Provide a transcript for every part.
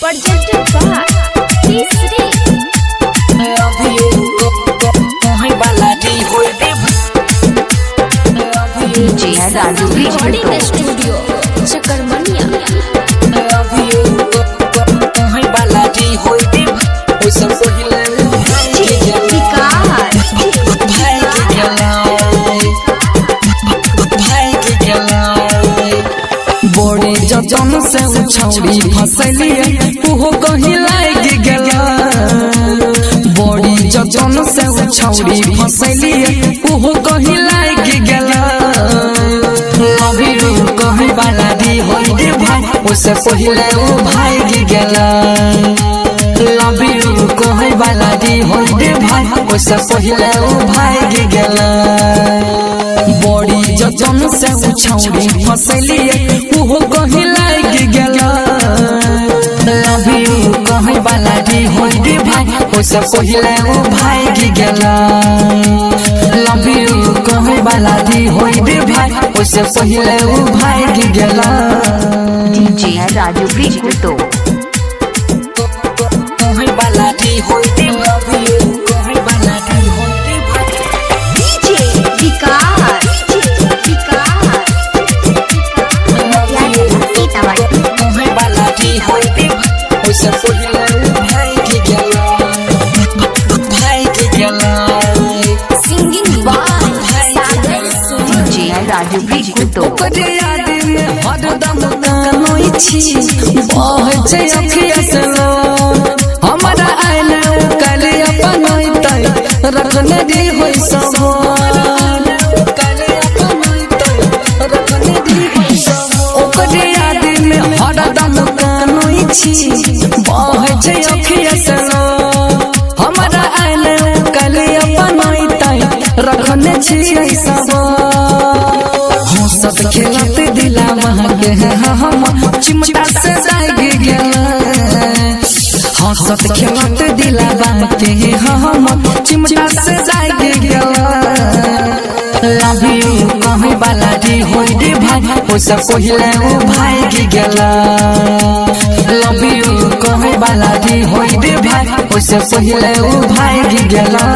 presented by T3 DJ Raju recording studio चकरमनिया बड़े जजन से छौड़ी फसलिए उहो कहीं लाग गेला। बड़ी जजन से छौड़ी फसलिए उहो कहीं लाग गेला। अभी कहीं वाला दी होई रे भाई उससे पहले वो भाग गेला। अभी कहीं वाला दी होई रे भाई उससे पहले वो भाग गेला। बड़ी जजन से छौड़ी फसलिए उहो कहीं लाग गेला। अभी कहीं वाला दी होई रे भाई उससे पहले वो भाग गेला। अभी कहीं वाला दी होई रे भाई उससे पहले वो भाग गेला। DJ Raju Prikuto कहीं वाला दी होई रे अभी कहीं वाला दी होई रे भाई DJ विकास कहीं वाला दी होई रे उससे पहले वो भाग गेला। भाग गेला। Singing by Sagar Suman DJ Raju Prikuto ओकरे याद में हरदम कानोई छी बहै छै अखिया से लो। हमरा आइले काले अपन होइतै रखने दी होई सब। काले अपन होइतै रखने दी होई सब। ओकरे याद में हरदम कानोई छी बहै छै अखिया से लो। हमरा आइले काले अपन होइतै रखने छी सब। सब खेलते दिला वहाँ के हम चिमटा से जाग गेला। हंसत खेलते दिला वहाँ के हम चिमटा से जाग गेला। लव यू कहीं वाला दी होई रे भाई उससे पहले वो भाग गेला। लव यू कहीं वाला दी होई रे भाई उससे पहले वो भाग गेला।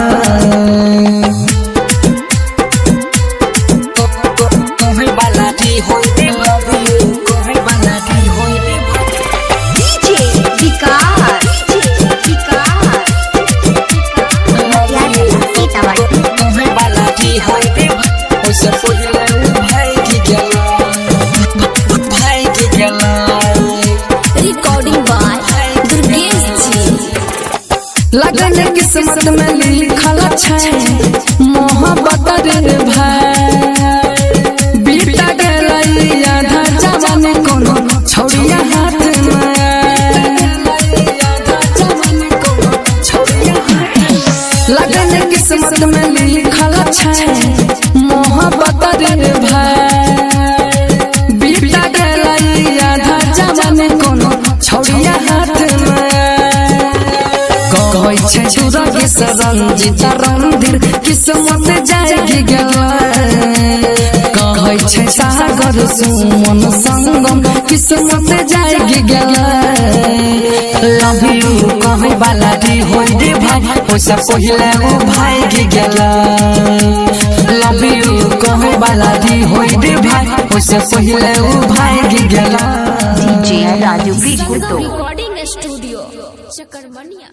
DJ Vikas recording by Durgesh ji. लगन किस्मत में लिखल छै मोहब्बत रे भाई। बीता गेलै आधा जवानी कोनो छौड़िया हाथ में। लगन किस्मत में लिखल छै मोहब्बत रे भाई। बीता गेलै आधा जवानी कोनो छौड़िया हाथ में। कहै छै दुर्गे सरंजित रंधीर किस्मत जाग गेला। कहै छै सागर सुमन संगम किस्मत जाग गेला। लव यू कहै वाला दी होई रे भाई उससे पहले वो भाग गेला। लव यू कहै वाला दी होई रे भाई उससे पहले वो भाग गेला। DJ Raju Prikuto recording studio चकरमनिया।